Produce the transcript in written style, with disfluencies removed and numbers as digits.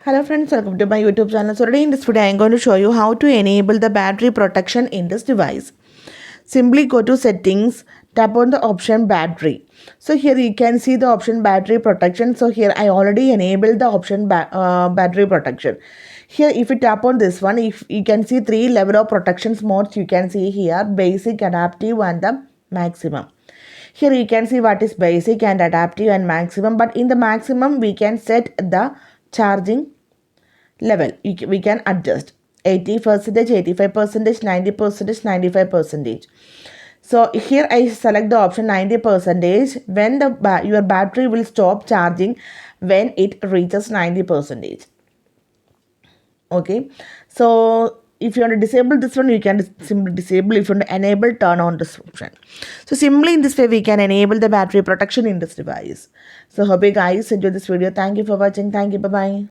Hello friends, welcome to my YouTube channel. So today in this video I am going to show you how to enable the battery protection in this device. Simply go to settings, tap on the option battery. So here you can see the option battery protection. So here I already enabled the option battery protection. Here if you tap on this one, if you can see three level of protections modes you can see here: basic, adaptive and the maximum. Here you can see what is basic and adaptive and maximum, but in the maximum we can set the charging level. We can adjust 80%, 85%, 90%, 95%. So here I select the option 90%, when your battery will stop charging when it reaches 90%. Okay, so if you want to disable this one, you can simply disable. If you want to enable, turn on this option. So simply in this way we can enable the battery protection in this device. So hope you guys enjoy this video. Thank you for watching. Thank you. Bye bye.